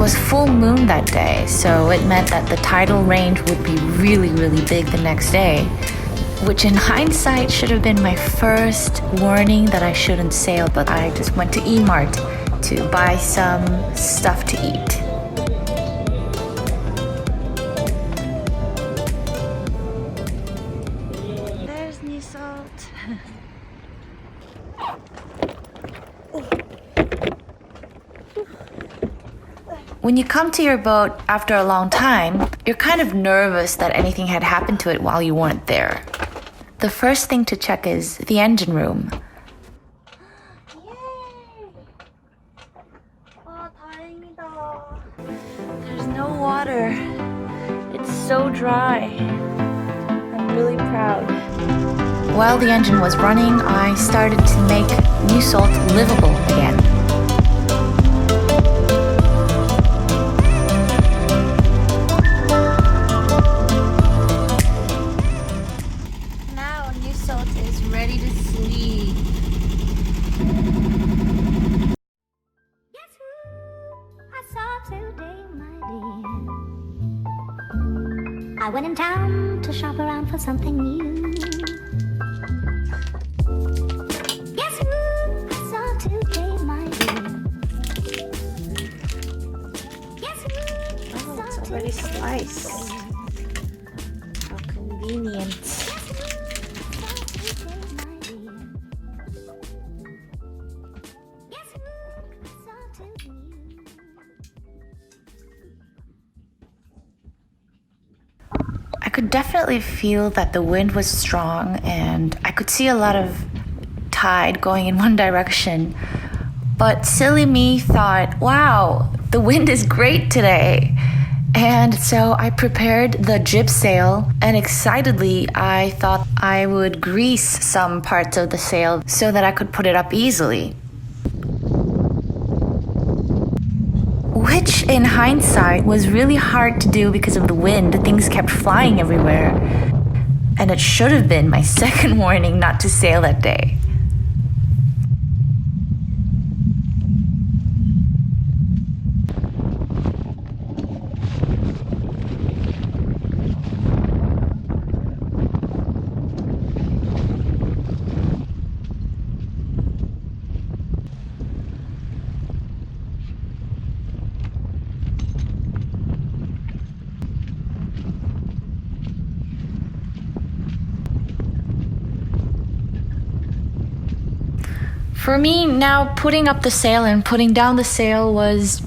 was full moon that day, so it meant that the tidal range would be really, really big the next day, which in hindsight should have been my first warning that I shouldn't sail, but I just went to E-Mart to buy some stuff to eat. There's new salt. When you come to your boat after a long time, you're kind of nervous that anything had happened to it while you weren't there. The first thing to check is the engine room. Yay! 다행이다. There's no water. It's so dry. I'm really proud. While the engine was running, I started to make New Salt livable again. I went in town to shop around for something new. Guess who I saw today, my dear? Guess who I saw It's already sliced. How convenient. I could definitely feel that the wind was strong and I could see a lot of tide going in one direction. But silly me thought, wow, the wind is great today. And so I prepared the jib sail and excitedly I thought I would grease some parts of the sail so that I could put it up easily. Which, in hindsight, was really hard to do because of the wind. Things kept flying everywhere. And it should have been my second warning not to sail that day. For me, now putting up the sail and putting down the sail was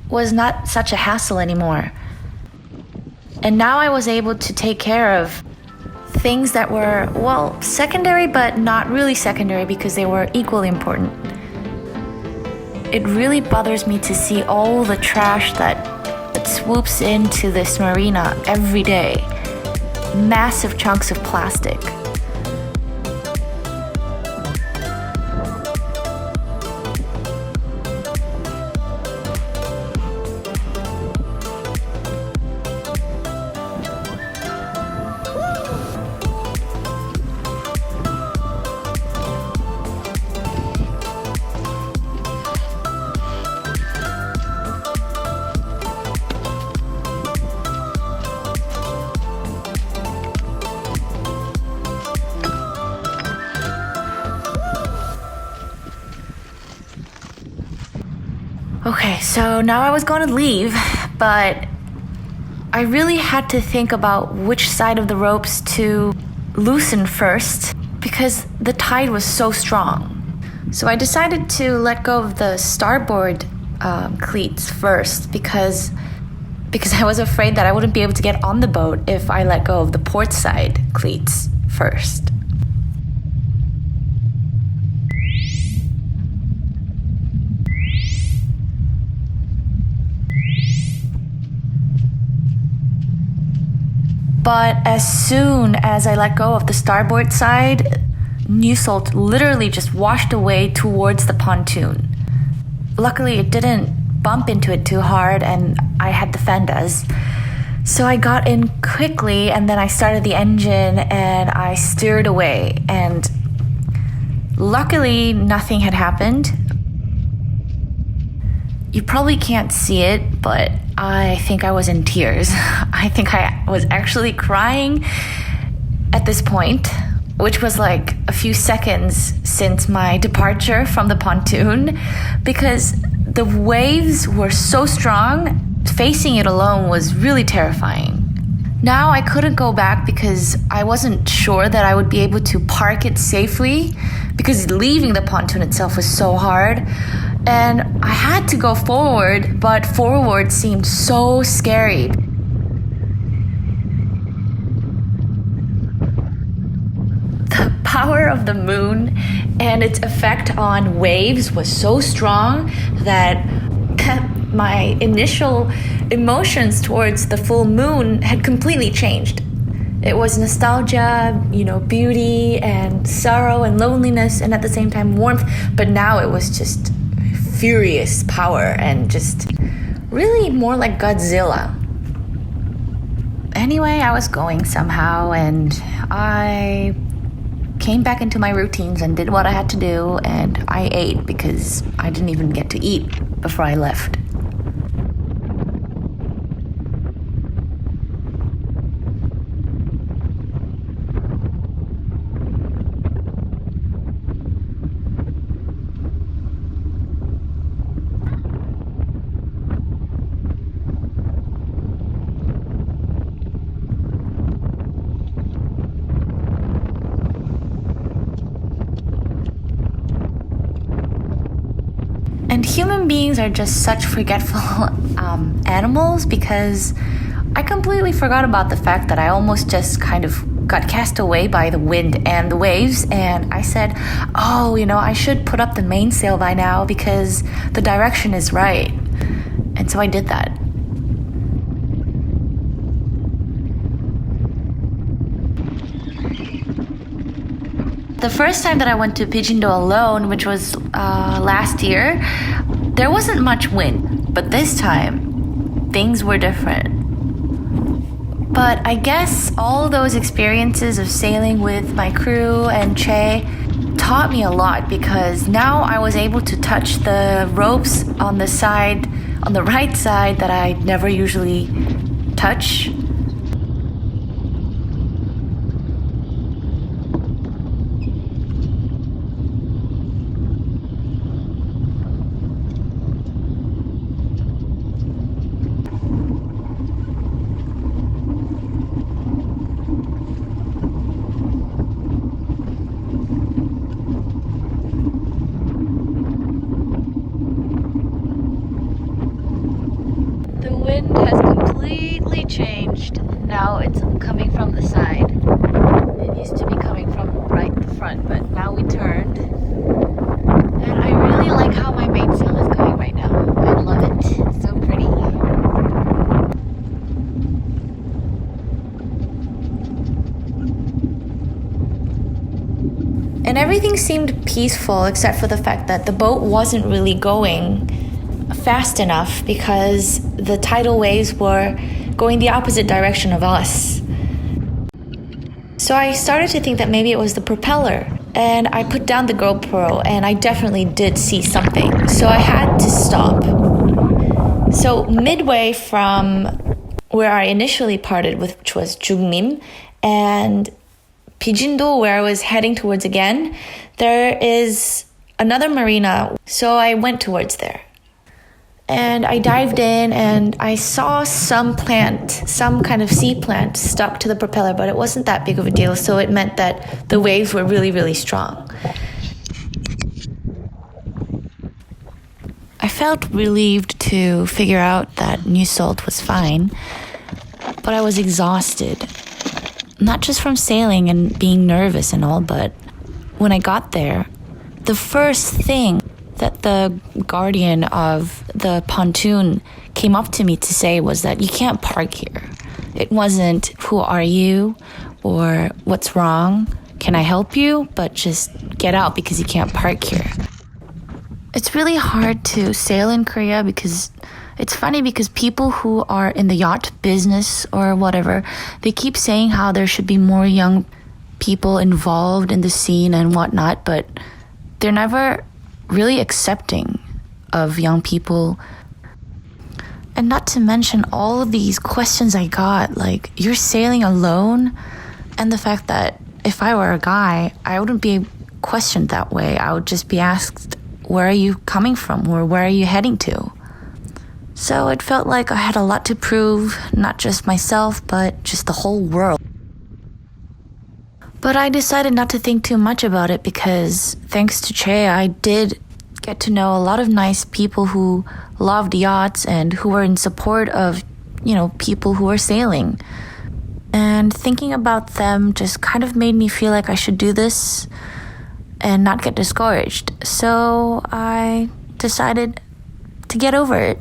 not such a hassle anymore. And now I was able to take care of things that were, well, secondary, but not really secondary because they were equally important. It really bothers me to see all the trash that swoops into this marina every day. Massive chunks of plastic. Okay, so now I was going to leave, but I really had to think about which side of the ropes to loosen first because the tide was so strong. So I decided to let go of the starboard cleats first because I was afraid that I wouldn't be able to get on the boat if I let go of the port side cleats first. But as soon as I let go of the starboard side, New Salt literally just washed away towards the pontoon. Luckily, it didn't bump into it too hard and I had the fenders. So I got in quickly and then I started the engine and I steered away. And luckily, nothing had happened. You probably can't see it, but I think I was in tears. I think I was actually crying at this point, which was like a few seconds since my departure from the pontoon, because the waves were so strong. Facing it alone was really terrifying. Now I couldn't go back because I wasn't sure that I would be able to park it safely, because leaving the pontoon itself was so hard. And I had to go forward, but forward seemed so scary. The power of the moon and its effect on waves was so strong that my initial emotions towards the full moon had completely changed. It was nostalgia, beauty and sorrow and loneliness, and at the same time warmth, but now it was just furious power and just really more like Godzilla. Anyway, I was going somehow, and I came back into my routines and did what I had to do, and I ate because I didn't even get to eat before I left. And human beings are just such forgetful animals, because I completely forgot about the fact that I almost just kind of got cast away by the wind and the waves, and I said, I should put up the mainsail by now because the direction is right. And so I did that. The first time that I went to Pijindo alone, which was last year, there wasn't much wind, but this time things were different. But I guess all those experiences of sailing with my crew and Che taught me a lot, because now I was able to touch the ropes on the right side that I never usually touch. Changed. Now it's coming from the side. It used to be coming from right the front, but now we turned. And I really like how my mainsail is going right now. I love it. It's so pretty. And everything seemed peaceful except for the fact that the boat wasn't really going fast enough because the tidal waves were going the opposite direction of us. So I started to think that maybe it was the propeller, and I put down the GoPro and I definitely did see something. So I had to stop. So midway from where I initially parted, which was Jugnim, and Pijindo, where I was heading towards again, there is another marina. So I went towards there. And I dived in and I saw some kind of sea plant stuck to the propeller, but it wasn't that big of a deal, so it meant that the waves were really, really strong. I felt relieved to figure out that New Salt was fine, but I was exhausted. Not just from sailing and being nervous and all, but when I got there, the first thing that the guardian of the pontoon came up to me to say was that you can't park here. It wasn't, who are you? Or what's wrong? Can I help you? But just get out because you can't park here. It's really hard to sail in Korea because it's funny because people who are in the yacht business or whatever, they keep saying how there should be more young people involved in the scene and whatnot, but they're never really accepting of young people And not to mention all of these questions I got, like, you're sailing alone? And the fact that if I were a guy, I wouldn't be questioned that way. I would just be asked, where are you coming from? Or where are you heading to? So it felt like I had a lot to prove, not just myself, but just the whole world. But I decided not to think too much about it because thanks to Che, I did get to know a lot of nice people who loved yachts and who were in support of, people who were sailing. And thinking about them just kind of made me feel like I should do this and not get discouraged. So I decided to get over it.